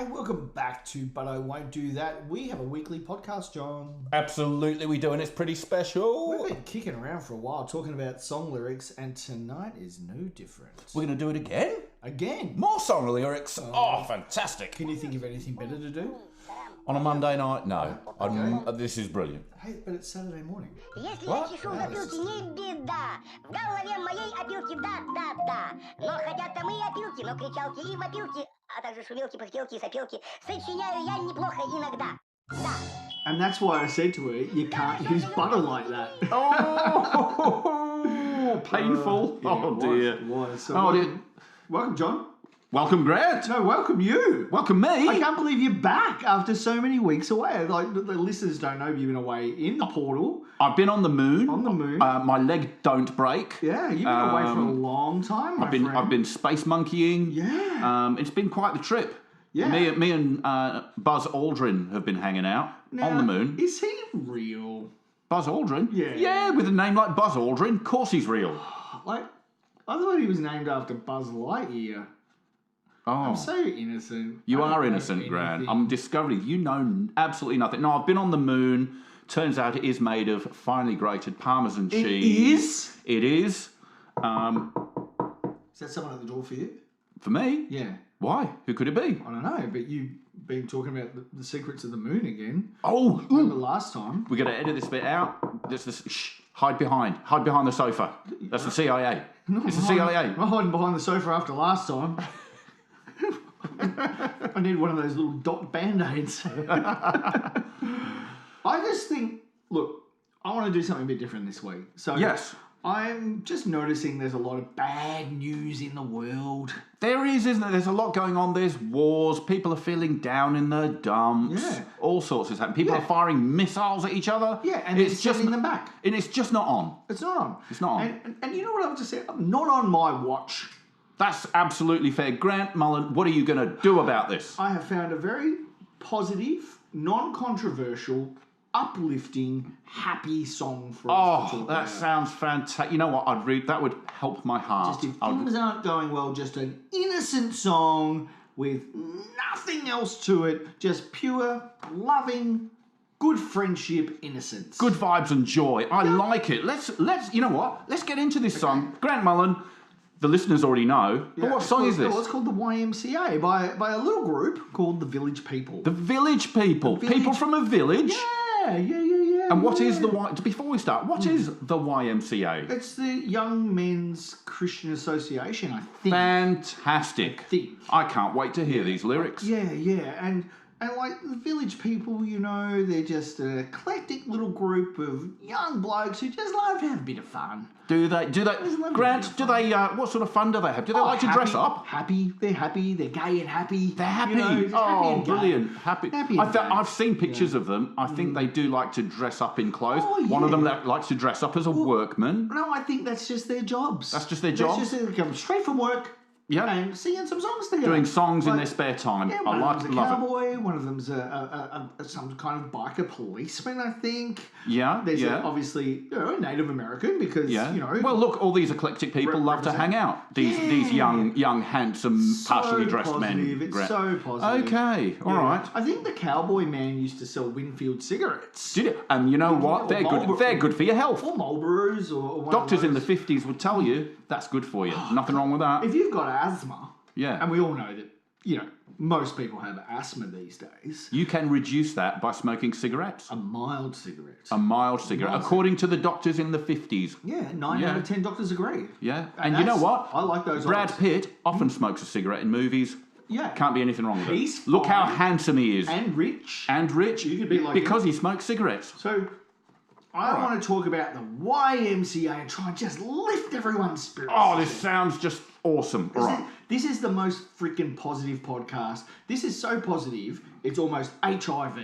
Hey, welcome back to But I Won't Do That. We have a weekly podcast, John. Absolutely we do, and it's pretty special. We've been kicking around for a while talking about song lyrics, and tonight is no different. We're going to do it again? Again? More song lyrics? Oh, fantastic. Can you think of anything better to do? On a Monday night? No. Okay. This is brilliant. Hey, but it's Saturday morning. Если я чешу опилки, не беда. В голове моей опилки, да. Но хотят там и опилки, но кричалки и вопилки, а также шумелки, пыхтелки и сопелки. Сочиняю я неплохо иногда. Да. And that's why I said to her, you can't use butter like that. Oh, painful. Yeah, dear. It was. So Oh, dear. Welcome, John. Welcome, Grant. No, welcome you. Welcome me. I can't believe you're back after so many weeks away. Like, the listeners don't know you've been away in the portal. I've been on the moon. On the moon. My leg don't break. Yeah, you've been away for a long time, my friend. I've been space monkeying. Yeah. It's been quite the trip. Yeah. Me and Buzz Aldrin have been hanging out on the moon. Is he real? Buzz Aldrin? Yeah. Yeah, with a name like Buzz Aldrin, of course he's real. Like, I thought he was named after Buzz Lightyear. Oh, I'm so innocent. you I don't are know innocent, Grant. anything. I'm discovering you know absolutely nothing. No, I've been on the moon. Turns out it is made of finely grated Parmesan cheese. It is? It is. Is that someone at the door for you? For me? Yeah. Why? Who could it be? I don't know, but you've been talking about the secrets of the moon again. Oh, Remember last time? we're going to edit this bit out. Shh, hide behind the sofa. That's the CIA. It's the CIA. I'm not hiding behind the sofa after last time. I need one of those little dot band-aids. I just think, look, I want to do something a bit different this week. So Yes. I'm just noticing there's a lot of bad news in the world. There is, isn't there? There's a lot going on. There's wars. People are feeling down in the dumps. Yeah. All sorts is happening. People Yeah. are firing missiles at each other. Yeah, and it's sending them back. And it's just not on. It's not on. It's not on. And you know what I've just said? Not on my watch. That's absolutely fair. Grant Mullen, what are you going to do about this? I have found a very positive, non-controversial, uplifting, happy song for us to Oh, talk that about. sounds fantastic. You know what? That would help my heart. Just if things aren't going well, just an innocent song with nothing else to it, just pure, loving, good friendship, innocence. Good vibes and joy. I like it. Let's. You know what? Let's get into this song. Grant Mullen. The listeners already know. But what song is this? Well, it's called the YMCA by a little group called the Village People. The Village People. People from a village. Yeah. And what is the before we start? What is the YMCA? It's the Young Men's Christian Association, I think. Fantastic. I can't wait to hear these lyrics. Yeah, and like the Village People, you know, they're just an eclectic little group of young blokes who just love to have a bit of fun. Do they? lovely. Grant, do they? What sort of fun do they have? Do they like to dress up? Happy, they're gay and happy. They're happy. You know, just happy and gay. Brilliant. Happy and gay. I've seen pictures of them. I think they do like to dress up in clothes. Oh, One of them yeah. likes to dress up as a workman. No, I think that's just their jobs. That's just their jobs? They come straight from work. Yeah. And singing some songs together. Doing songs in Like, their spare time. Yeah, I one love of it. them's a cowboy, one of them's some kind of biker policeman, I think. Yeah, There's yeah. Obviously, a Native American because, Yeah. you know. Well, look, all these eclectic people love to hang out. These young, handsome, partially dressed men. It's Grant. so positive. Okay, all right. I think the cowboy man used to sell Winfield cigarettes. Did it? And you know what? Or They're good. Marlboro- They're good for your health. Or Marlboros or one Doctors of in the those. 50s would tell you that's good for you. Nothing wrong with that. If you've got asthma, Yeah. and we all know that, you know, most people have asthma these days, You can reduce that by smoking cigarettes. a mild cigarette. A mild cigarette, according to the doctors in the 50s. Yeah, 9 out of 10 doctors agree. Yeah. And you know what? I like those Brad odds. Pitt often smokes a cigarette in movies. Yeah. Can't be anything wrong with it. He's Look how fine. handsome he is. And rich. And rich. You could be like because he smokes cigarettes. So, I want to talk about the YMCA and try and just lift everyone's spirits. Oh, this sounds just awesome. All right. This is the most freaking positive podcast. This is so positive, it's almost HIV.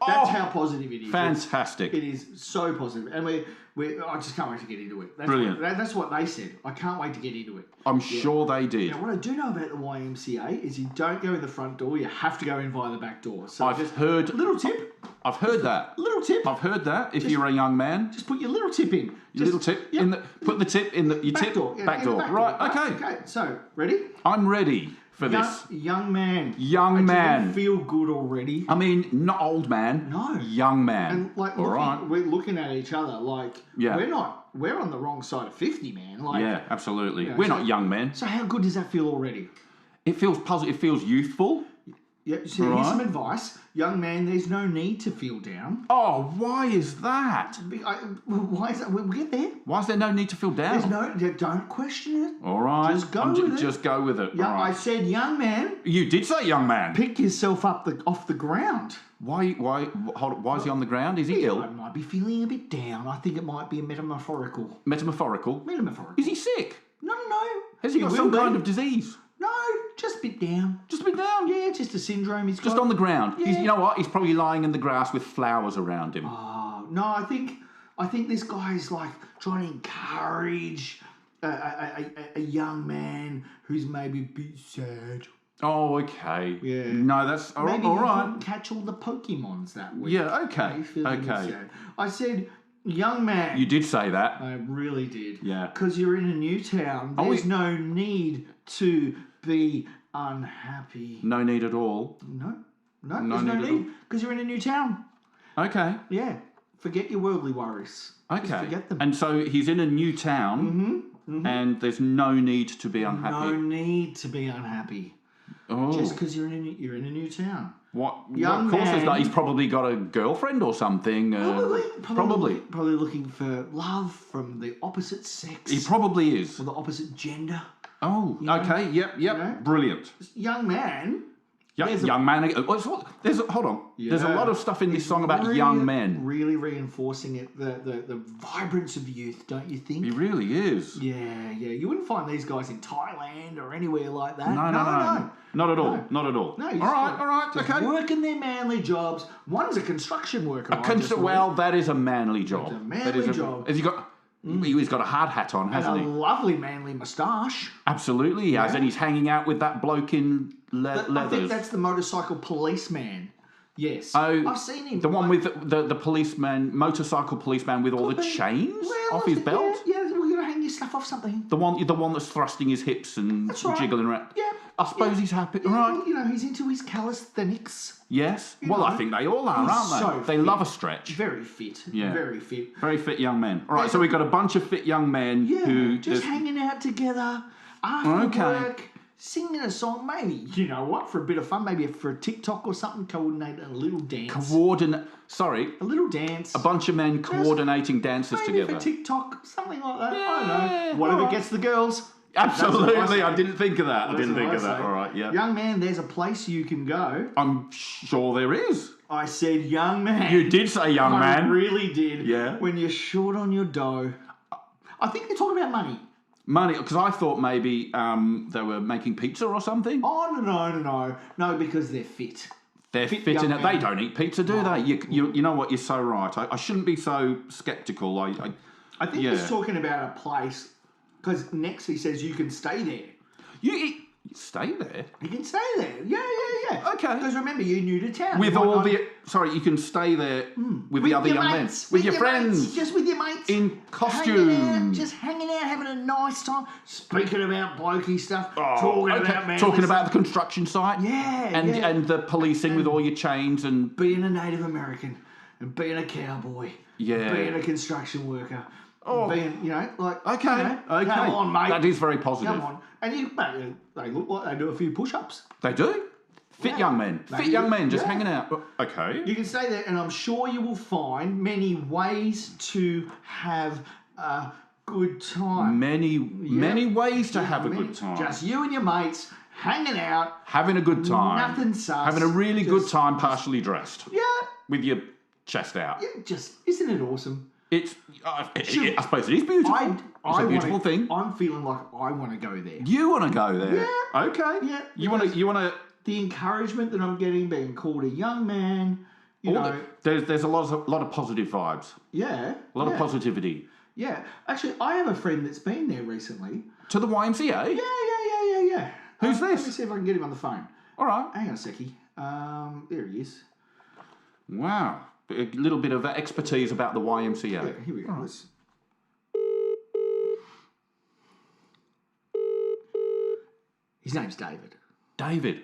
That's how positive it is. Fantastic. It is so positive. And I just can't wait to get into it. Brilliant. That's what they said. I can't wait to get into it. I'm sure they did. Now, what I do know about the YMCA is you don't go in the front door, you have to go in via the back door. So I've heard little tip. I've heard that. Little tip. I've heard that. If you're a young man, Just put your little tip in. your little tip Yep. in the put the tip in the your back tip door. Yeah, back in the door. back Right. door. Okay. Okay. So ready? I'm ready. for this. Young man. Young man. Do you feel good already? I mean, not old man. No. Young man. And like, All right. we're looking at each other like, we're on the wrong side of 50, man. Like, Yeah, absolutely. You know, We're not young men. So how good does that feel already? It feels positive. It feels youthful. Yeah, so here's some advice. Young man, there's no need to feel down. Oh, why is that? Why is that? We'll get there. Why is there no need to feel down? Don't question it. All right. Just go with it. Just go with it. Yeah, All right. I said, young man. You did say young man. Pick yourself up off the ground. Why is he on the ground? Is he ill? I might be feeling a bit down. I think it might be a metaphorical. Metaphorical? Metaphorical. Is he sick? No. Has he got some kind of disease? No, just a bit down. Just a bit down? Yeah, just a syndrome he's got. Just on the ground? Yeah. You know what? He's probably lying in the grass with flowers around him. Oh, no, I think this guy's like trying to encourage a young man who's maybe a bit sad. Oh, okay. Yeah. No, that's all Maybe all you right. couldn't catch all the Pokemons that week. Yeah, okay. He's feeling a bit Okay. sad. I said, young man. You did say that. I really did. Yeah. Because you're in a new town. There's no need to be unhappy. No need at all. No, No there's no need at all. need. Because you're in a new town. Okay. Yeah. Forget your worldly worries. Okay. Just forget them. And so he's in a new town, and there's no need to be unhappy. No need to be unhappy. Oh. Just because you're in a new town. What? Young Of course, man. is that he's probably got a girlfriend or something. Probably. Probably looking for love from the opposite sex. He probably is. Or the opposite gender. Oh, know? okay. Yep. know? Brilliant. Young man. Young man. Hold on. There's a lot of stuff in this song about young men. Really reinforcing it, the vibrance of youth, don't you think? He really is. Yeah. You wouldn't find these guys in Thailand or anywhere like that. No. Not at all. Not at all. No, all right. just Okay. working their manly jobs. One's a construction worker. Well, that is a manly job. It's a manly job. Has he got? He's got a hard hat on, And hasn't a he? lovely manly moustache. Absolutely, he has, Yeah. and he's hanging out with that bloke in I think leathers. that's the motorcycle policeman. Yes. Oh, I've seen him. the one with the policeman, motorcycle policeman with all the chains off his belt. Yeah, we're going to hang your stuff off something. The one that's thrusting his hips and That's right. jiggling around. Yeah. I suppose he's happy. Yeah, Right. well, you know, he's into his calisthenics. Yes. You Well, know, I think they all are, he's aren't they? so They fit. love a stretch. Very fit. Yeah. Very fit. Very fit young men. All right, There's so we've got a bunch of fit young men Yeah, who just hanging out together after Okay. work, singing a song. Maybe, you know what, for a bit of fun, maybe for a TikTok or something, coordinate a little dance. A little dance. a bunch of men coordinating dances Maybe together. for TikTok, something like that. I don't Yeah, know. Whatever all right. gets the girls. Absolutely, That's what I I say. didn't think of that. I That's didn't what think I of that. say. All right, yeah. Young man, there's a place you can go. I'm sure there is. I said, young man. You did say young I man. really did. Yeah. When you're short on your dough. I think they're talking about money. Money, because I thought maybe they were making pizza or something. Oh, no. No, because they're fit. They're fit fit in young it. They men. don't eat pizza, do they? You know what? You're so right. I shouldn't be so sceptical. I think Yeah. he's talking about a place, because next he says you can stay there. You stay there. You can stay there. Yeah. Okay. Because remember, you're new to town. With You might all not- the... Sorry, you can stay there with the other your young mates, men. With your friends. mates, just with your mates. In costume. Just hanging out, having a nice time. Speaking about blokey stuff. Talking about manly Talking about the stuff. construction site. Yeah, And yeah. and the policing with all your chains and... Being a Native American. And being a cowboy. Yeah. Being a construction worker. Oh. Being, like... Okay, you know, okay. Come on, mate. That is very positive. Come on. And mate, they look like they do a few push-ups. They do. Fit Yeah. young men. They Fit do. young men just Yeah. hanging out. Okay. You can stay there, and I'm sure you will find many ways to have a good time. Many ways to have a Many- good time. Just you and your mates hanging out. Having a good time. Nothing sus. Having a really Just- good time partially dressed. Yeah, With your chest out. just isn't it awesome? It's... I suppose it is beautiful. It's a beautiful thing. I'm feeling like I want to go there. You want to go there? Yeah. Okay. Yeah, You want to... The encouragement that I'm getting, being called a young man, you know. There's a lot of positive vibes. Yeah. A lot of positivity. Yeah. Actually, I have a friend that's been there recently. To the YMCA? Yeah. Who's Let me this? see if I can get him on the phone. All right. Hang on a seckie. There he is. Wow. A little bit of expertise about the YMCA. Yeah, here we go. Let's... His name's David. David.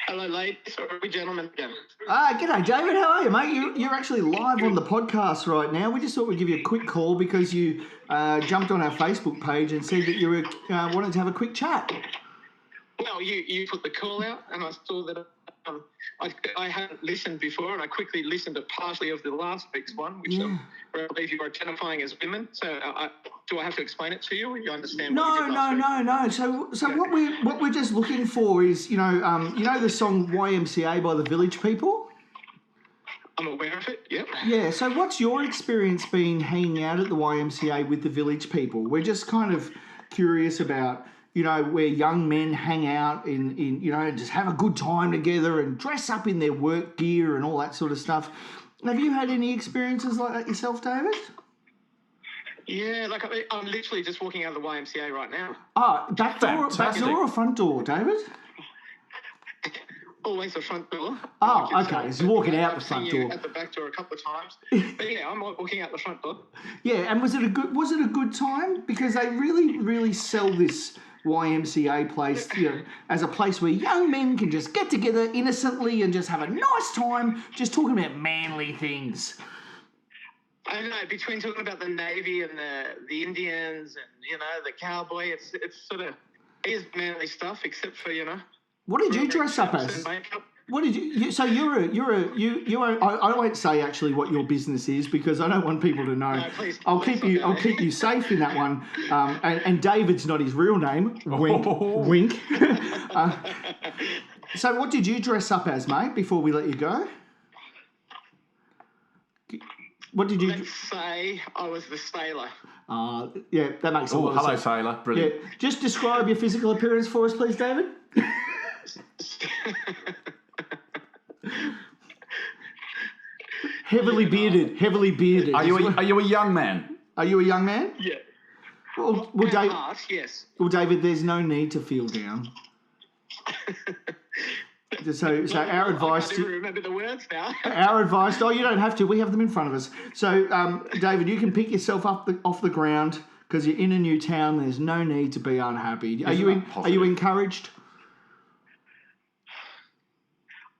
Hello, ladies. Or are we gentlemen again? G'day, David. How are you, mate? You're actually live on the podcast right now. We just thought we'd give you a quick call because you jumped on our Facebook page and said that you were wanted to have a quick chat. Well, you put the call out, and I saw that I hadn't listened before, and I quickly listened to partially of the last week's one, which where I believe you were identifying as women. So, do I have to explain it to you, or you understand? No. So what we're just looking for is, you know the song YMCA by the Village People. I'm aware of it. Yep. Yeah. So, what's your experience been hanging out at the YMCA with the Village People? We're just kind of curious about, where young men hang out in just have a good time together and dress up in their work gear and all that sort of stuff. Have you had any experiences like that yourself, David? Yeah, I'm literally just walking out of the YMCA right now. Oh, back door or front door, David? Always the front door. Oh, okay. So you're walking out the front door. At the back door a couple of times. But yeah, I'm walking out the front door. Yeah, and was it a good time? Because they really, really sell this YMCA place, as a place where young men can just get together innocently and just have a nice time, just talking about manly things. I don't know, between talking about the Navy and the Indians and, the cowboy, it's sort of, it is manly stuff, except for, What did you dress up as? What did you? So I won't say actually what your business is because I don't want people to know. No, please, I'll keep you safe in that one. And David's not his real name. Wink, wink. So what did you dress up as, mate? Before we let you go. What did you? Let's say I was the sailor. Yeah, that makes a lot of hello, sense. sailor. Brilliant. Yeah, just describe your physical appearance for us, please, David. Heavily bearded. Are you a young man? Are you a young man? Yeah. Well, David. Yes. Well, David, there's no need to feel down. So our advice I can't even remember the words now. Our advice. Oh, you don't have to. We have them in front of us. So, David, you can pick yourself up off the ground because you're in a new town. There's no need to be unhappy. Are you encouraged?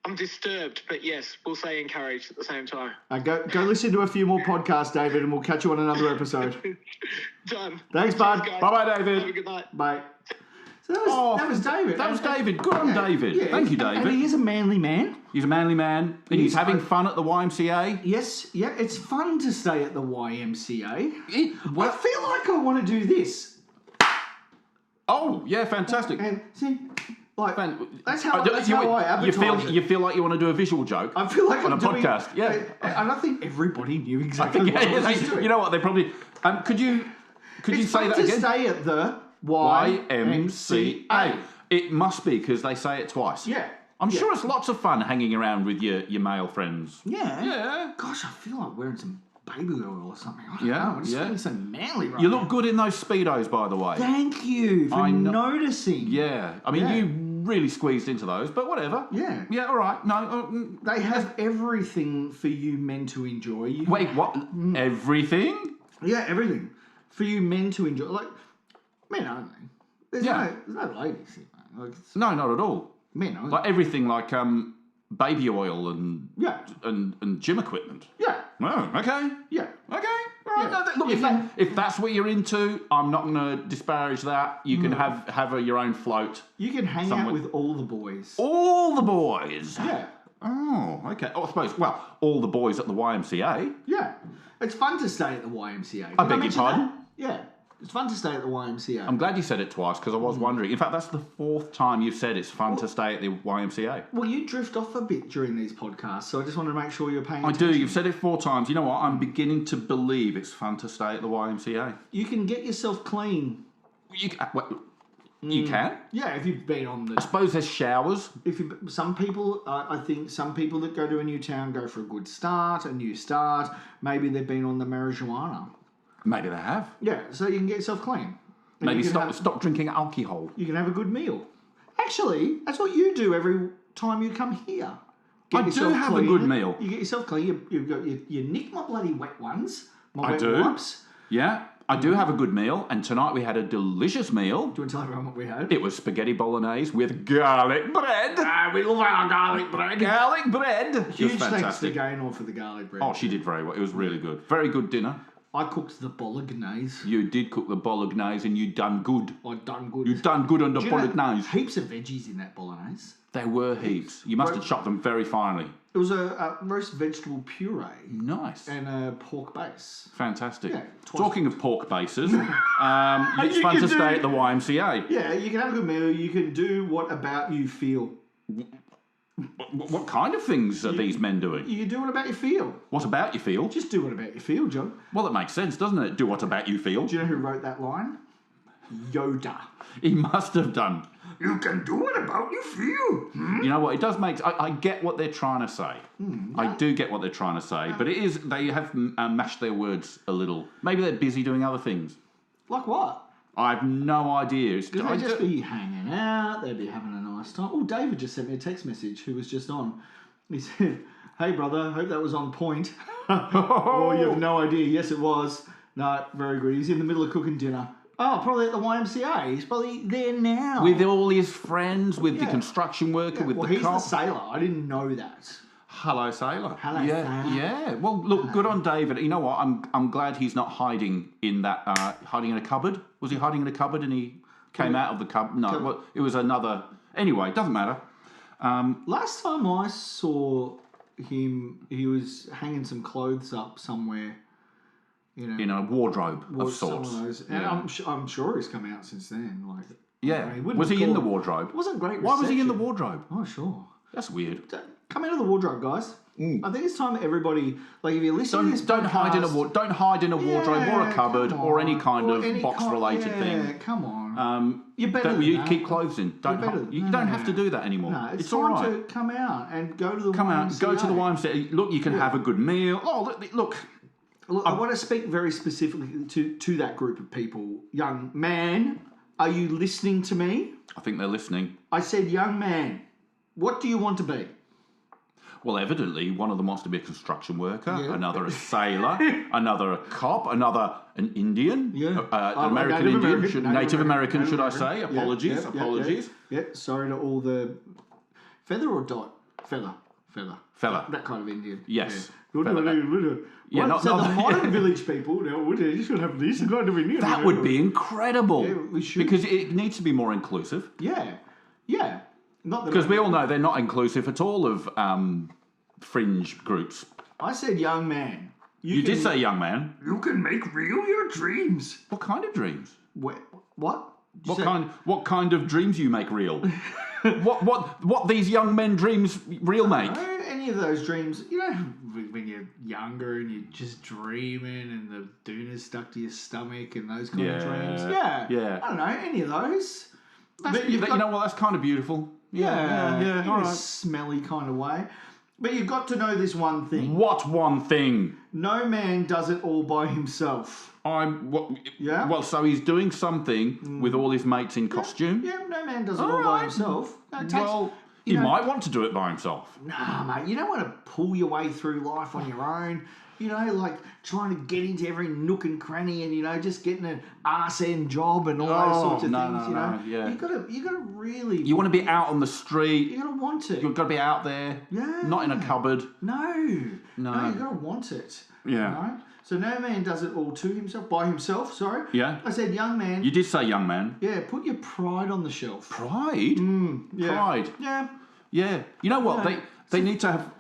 I'm disturbed, but yes, we'll say encouraged at the same time. Go listen to a few more podcasts, David, and we'll catch you on another episode. Done. Thanks, bud. Bye-bye, David. Have a good night. Bye. So that was David. That was David. Good on David. Yeah, Thank you, David. And he is a manly man. He's a manly man, and he's having fun at the YMCA. Yes, yeah, it's fun to stay at the YMCA. I Well, feel like I want to do this. oh, yeah, fantastic. And see, that's how I advertise it. You feel like you want to do a visual joke? I feel like on I'm a doing, podcast. Yeah, and I think everybody knew exactly what I was doing. you know what? They probably. Could you say that again? Stay at the YMCA. It must be because they say it twice. Yeah. I'm sure it's lots of fun hanging around with your male friends. Yeah. Yeah. Gosh, I feel like wearing some baby oil or something. I don't Yeah, know. I'm just yeah. feeling so manly right You now. look good in those Speedos, by the way. Thank you for noticing. Yeah. I mean, you really squeezed into those, but whatever. Yeah. Yeah, all right. No. They have everything for you men to enjoy. Wait, what? Everything? Yeah, everything. For you men to enjoy. Like, men only. There's no ladies here, man. Like, No, not at all. men only. Like everything, like baby oil and gym equipment. Yeah. Oh, okay. Yeah. Okay. All right. Yeah. No, look, if that's what you're into, I'm not going to disparage that. You can have your own float. You can hang out with all the boys. All the boys. Yeah. Oh, okay. Oh, I suppose. Well, all the boys at the YMCA. Yeah. It's fun to stay at the YMCA. I beg your mention pardon? that? Yeah. It's fun to stay at the YMCA. I'm glad you said it twice because I was wondering. In fact, that's the fourth time you've said it's fun to stay at the YMCA. Well, you drift off a bit during these podcasts, so I just wanted to make sure you're paying I attention. do. You've said it 4 times. You know what? I'm beginning to believe it's fun to stay at the YMCA. You can get yourself clean. You can? Yeah, if you've been on I the... suppose there's showers. Some people, I think some people that go to a new town go for a good start, a new start. Maybe they've been on the marijuana. Maybe they have. Yeah, so you can get yourself clean. And Maybe you can stop drinking alcohol. You can have a good meal. Actually, that's what you do every time you come here. I do have a good meal. You get yourself clean. You've got you nick my bloody wet ones. My I wet do. wipes. Yeah. I do have a good meal, and tonight we had a delicious meal. Do you want to tell everyone what we had? It was spaghetti bolognese with garlic bread. We love our garlic bread. Garlic bread. It was Huge thanks to fantastic. Gaynor for the garlic bread. Oh, she did very well. It was really good. Very good dinner. I cooked the bolognese. You did cook the bolognese, and you done good. I done good. You done good on the Do you know, bolognese. heaps of veggies in that bolognese. There were heaps. You must have chopped them very finely. It was a roast vegetable puree Nice. and a pork base. Fantastic. Yeah, Talking of pork bases, it's You fun can to do- stay at the YMCA. Yeah, you can have a good meal. You can do what about you feel. What kind of things are these men doing? You can do what about you feel. What about you feel? Just do what about you feel, John. Well, it makes sense, doesn't it? Do what about you feel? Do you know who wrote that line? Yoda. He must have done. You can do what about you feel. You know what? It does make. I get what they're trying to say. I do get what they're trying to say, but it is they have mashed their words a little. Maybe they're busy doing other things. Like what? I have no idea. Could they just be hanging out? They'd be having a nice time. Oh, David just sent me a text message who was just on. He said, "Hey, brother, hope that was on point." Oh, you have no idea. Yes, it was. No, very good. He's in the middle of cooking dinner. Oh, probably at the YMCA. He's probably there now. With all his friends, with the Yeah. construction worker, with well, the he's cop. the sailor. I didn't know that. Hello, sailor. Hello, yeah, sailor. Yeah. Well, look, good on David. You know what? I'm glad he's not hiding in that hiding in a cupboard. Was he hiding in a cupboard and he came out of the cupboard? No, well, it was another. Anyway, doesn't matter. Last time I saw him, he was hanging some clothes up somewhere. You know, In a wardrobe of was some sorts. of those. And Yeah. I'm sure he's come out since then. Like, Yeah. he wouldn't Was he have in the called- wardrobe? It wasn't great. Why was he in the reception. wardrobe? Oh, sure. That's weird. Come out of the wardrobe, guys. I think it's time everybody, like, if you're listening to this Don't hide in a podcast- don't hide in a wardrobe or a Yeah, cupboard come or any on. kind Or of any box related yeah, thing. come on. You're better Don't than you that. keep clothes in? Don't better than- you no, don't no, have to no. do that anymore. No, it's all time right. to come out and go to the Come out, YMCA. go to the YMCA. Look, you can have a good meal. Oh, look. Look, I want to speak very specifically to that group of people. Young man, are you listening to me? I think they're listening. I said, young man, what do you want to be? Well, evidently, one of them wants to be a construction worker, Yeah. another a sailor, another a cop, another an Indian, Yeah. an American Indian, Native American, should I American. say? Yeah, Apologies, yeah, apologies. Yeah, sorry to all the feather or dot? Feather. Fella. That kind of Indian. Yes. Yeah, Yeah, not- so not- the modern village people, now, they're just going to have this kind of Indian. That would be incredible. Yeah, we should. Because it needs to be more inclusive. Yeah. Not that Because we all know they're not inclusive at all of fringe groups. I said young man. You did say young man. You can make real your dreams. What kind of dreams? What? Did you What say- what kind of dreams you make real? what these young men dreams real make? No, any of those dreams, you know, when you're younger and you're just dreaming and the doona's stuck to your stomach and those kind of dreams. Yeah. I don't know, any of those. But You you've got- know what? That's kind of beautiful. Yeah, yeah. in All a right. smelly kind of way. But you've got to know this one thing. What one thing? No man does it all by himself. Yeah. Well, so he's doing something with all his mates in costume. Yeah, no man does it all by right. himself. No, it takes, Well, he might want to do it by himself. Nah, mate, you don't want to pull your way through life on your own. You know, like trying to get into every nook and cranny and, you know, just getting an arse end job and all those sorts of things, you know. yeah. You gotta really You want to be out on the street. you gotta want it. You've got to be out there. Yeah. Not in a cupboard. No, you gotta want it. Yeah. Right? So no man does it all to himself, by himself, sorry. Yeah. I said young man. You did say young man. Yeah, put your pride on the shelf. Pride? Yeah. Pride. Yeah. Yeah. You know what? Yeah. They need to have...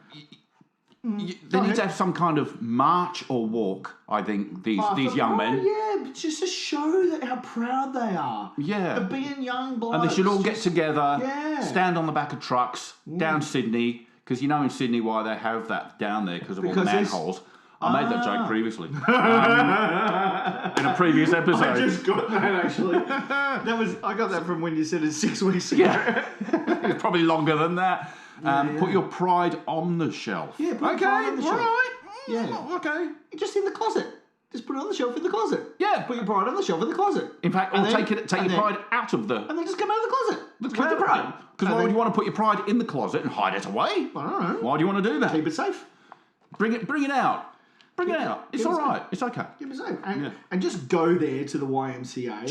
They need to have some kind of march or walk, I think, these young men. Yeah, but just to show that how proud they are. Yeah. Of being young blokes. And they should all get Just- together, Yeah. stand on the back of trucks, down Sydney, because you know in Sydney why they have that down there, because of all the Because it's- manholes. I made that joke previously. In a previous episode. I just got that actually. I got that from when you said it 6 weeks ago. Yeah. It's probably longer than that. Put your pride on the shelf. Yeah, put your pride on the shelf. All right. Yeah. Okay. Just in the closet. Just put it on the shelf in the closet. Yeah. Put your pride on the shelf in the closet. In fact, And or then- take and your then- pride out of the... And then just come out of the closet. With the pride. Because And why would then- you want to put your pride in the closet and hide it away? I don't know. Why do you want to do that? Keep it safe. Bring it out. Bring it out. It's all right. It's okay. Give us a and just go there to the YMCA.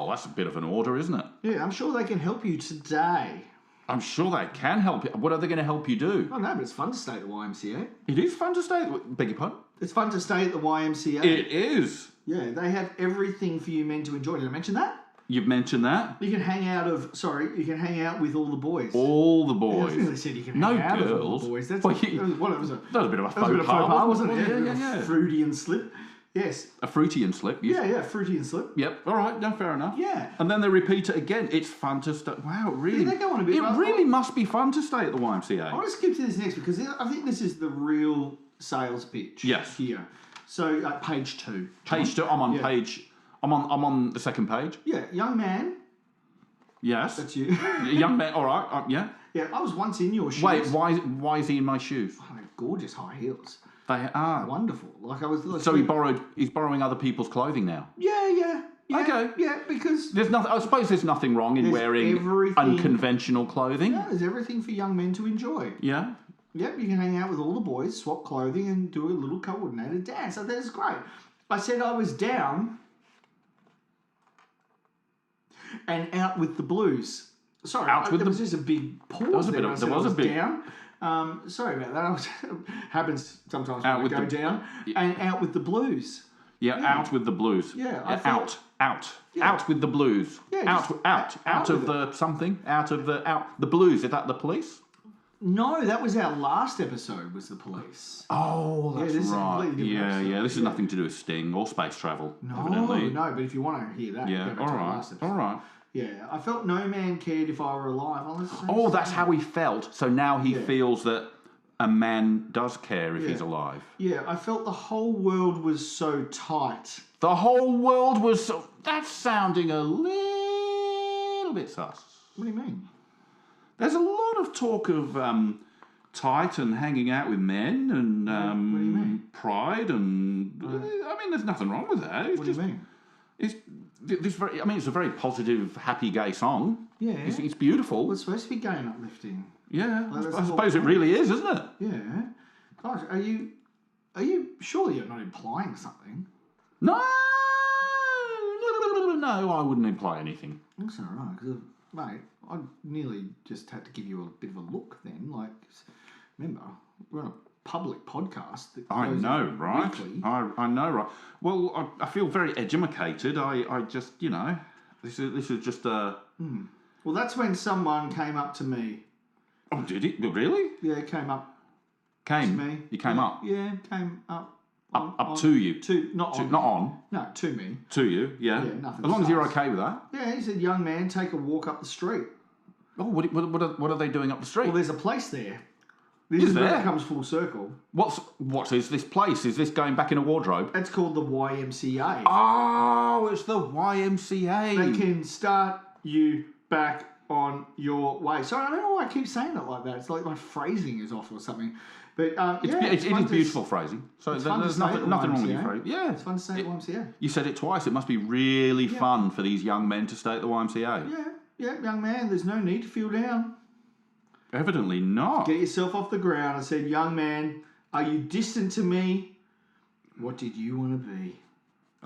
That's a bit of an order, isn't it? Yeah, I'm sure they can help you today. I'm sure they can help you. What are they going to help you do? Oh no, but it's fun to stay at the YMCA. It is fun to stay. Beg your pardon? It's fun to stay at the YMCA. It is. Yeah, they have everything for you men to enjoy. Did I mention that? You've mentioned that. You can hang out with all the boys. All the Yeah, I boys. think they said you can hang out with all girls. the boys. That's Well, that was a bit of a faux pas, wasn't it? Yeah. Freudian slip. Yes. A Freudian slip. Yes. Yeah, Freudian slip. Yep. All right. No, fair enough. Yeah. And then they repeat it again. It's fun to stay. Wow, really. Yeah, they go on a bit. It really must be fun to stay at the YMCA. I want to skip to this next because I think this is the real sales pitch. Yes. Here. So page 2. Page 2. I'm on Yeah. page. I'm on the second page. Yeah, young man. Yes. That's you. Young man. All right. Yeah. Yeah, I was once in your shoes. Wait. Why is he in my shoes? Oh, they're gorgeous high heels. They are. Wonderful. Like I was. Like, So he's borrowing other people's clothing now. Yeah. Okay. Yeah, because There's nothing. I suppose there's nothing wrong in There's wearing everything- unconventional clothing. there's everything for young men to enjoy. Yeah. Yep, you can hang out with all the boys, swap clothing, and do a little coordinated dance. So that's great. I said I was down and out with the blues. Sorry, there was just a big pause there. There was a bit. Down. Sorry about that. Happens sometimes when I go down. Yeah. And out with the blues. Yeah, out with the blues. Yeah, out with the blues. Yeah, out of the something. Out the blues. Is that the police? No, that was our last episode. Was the police? Oh, that's this is a right. completely different episode. This is nothing to do with Sting or space travel. No, evidently. no. But if you want to hear that, Yeah. go back All to the right. last episode. All right. Yeah, I felt no man cared if I were alive. Oh, that's how he felt. So now he feels that a man does care if he's alive. Yeah, I felt the whole world was so tight. The whole world was so... That's sounding a little bit sus. What do you mean? There's a lot of talk of tight and hanging out with men and what do you mean? pride and... I mean, there's nothing wrong with that. It's What do you mean? It's it's a very positive, happy gay song. Yeah. It's beautiful. Well, it's supposed to be gay and uplifting. Yeah, Well, that's I the suppose whole it really is, isn't it? Yeah. Gosh, are you surely you're not implying something? No, I wouldn't imply anything. That's all right, because, mate, I nearly just had to give you a bit of a look then. Like, remember, we're on a public podcast. That I goes know, out right? weekly. I know, right? Well, I feel very educated. I just, this is just a... Well, that's when someone came up to me. Oh, did it? Really? Yeah, it came up Came? to me. You came up? Yeah, came up. Up to you? Not on. Not on? No, to me. To you, yeah. Yeah, nothing As long as you're sus. okay with that. Yeah, he said, young man, take a walk up the street. Oh, what are they doing up the street? Well, there's a place there. This Is is where there? it comes full circle. What is this place? Is this going back in a wardrobe? It's called the YMCA. Oh, it's the YMCA. They can start you back on your way. Sorry, I don't know why I keep saying it like that. It's like my phrasing is off or something. But It is beautiful phrasing. So fun to there's say at the nothing wrong with YMCA. your phrase. Yeah. It's fun to say at YMCA. You said it twice. It must be really fun for these young men to stay at the YMCA. Yeah, young man, there's no need to feel down. Evidently not. Get yourself off the ground. I said, young man, are you distant to me? What did you want to be?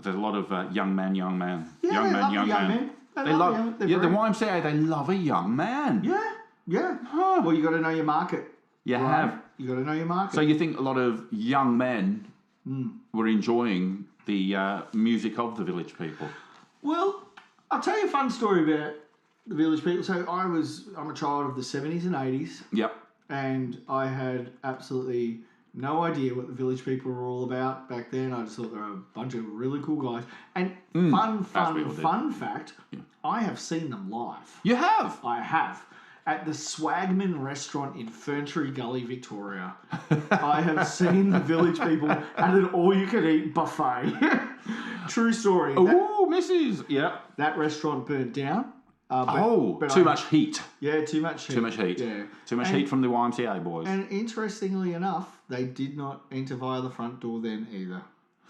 There's a lot of young man. Yeah, young they man, love young a young man. man. They love. they're Yeah, the very- YMCA. They love a young man. Yeah. Huh. Well, you got to know your market. You right? have. You got to know your market. So you think a lot of young men were enjoying the music of the Village People? Well, I'll tell you a fun story about the Village People. So I'm a child of the 70s and 80s, Yep. and I had absolutely no idea what the Village People were all about back then. I just thought they were a bunch of really cool guys. And fun fact, I have seen them live. You have. I have. At the Swagman restaurant in Ferntree Gully, Victoria. I have seen the Village People at an all-you-can-eat buffet. True story. Oh, Mrs. Yep. That restaurant burnt down. Too much heat. Yeah, too much heat. Too much heat. Yeah. Too much heat from the YMCA boys. And interestingly enough, they did not enter via the front door then either.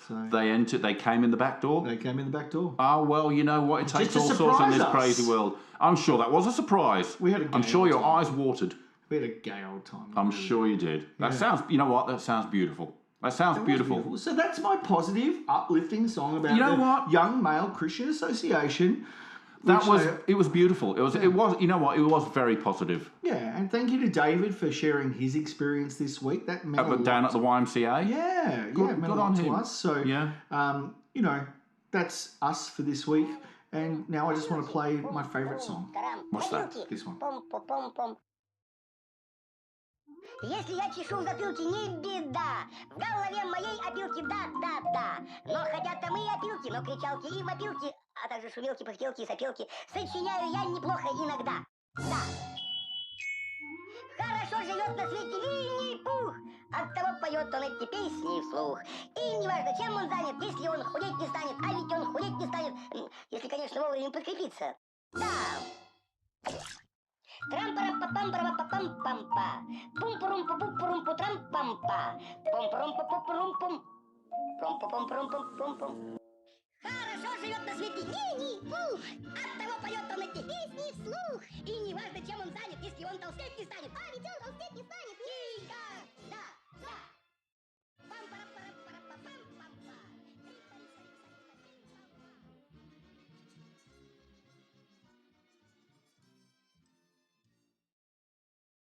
So They came in the back door? they came in the back door. Oh, well, you know what? It takes Just to all sorts in this surprise us. crazy world. I'm sure that was a surprise. We had a I'm gay sure old your time. eyes watered. We had a gay old time. I'm sure you did. That sounds, you know what? That sounds beautiful. That sounds beautiful. So that's my positive, uplifting song about the Young Male Christian Association. It was beautiful. It was you know what, it was very positive. Yeah, and thank you to David for sharing his experience this week. That meant a lot. Down at the YMCA. Yeah, it meant a lot to us. So you know, that's us for this week. And now I just want to play my favourite song. What's that? This one. Если я чешу в затылке, не беда. В голове моей опилки, да. Но хотят там и опилки, но кричалки и вопилки, а также шумелки, пыхтелки и сопелки сочиняю я неплохо иногда. Да. Хорошо живет на свете Винни-Пух, оттого поет он эти песни вслух. И неважно, чем он занят, если он худеть не станет, а ведь он худеть не станет, если, конечно, вовремя подкрепиться. Да. Трам-парам-па-пам-парам-па-пам-пам-па. Пум-пурум-пу-пум-пурум-пу-трам-пам-па. Пум-пурум-пу-пурум-пум. Пум-пу-пум-пурум-пум-пум. Хорошо живет на свете Винни-Пух, оттого поет он эти песни вслух. И неважно, чем он занят, если он толстеть не станет, а ведь он толстеть не станет. Ника!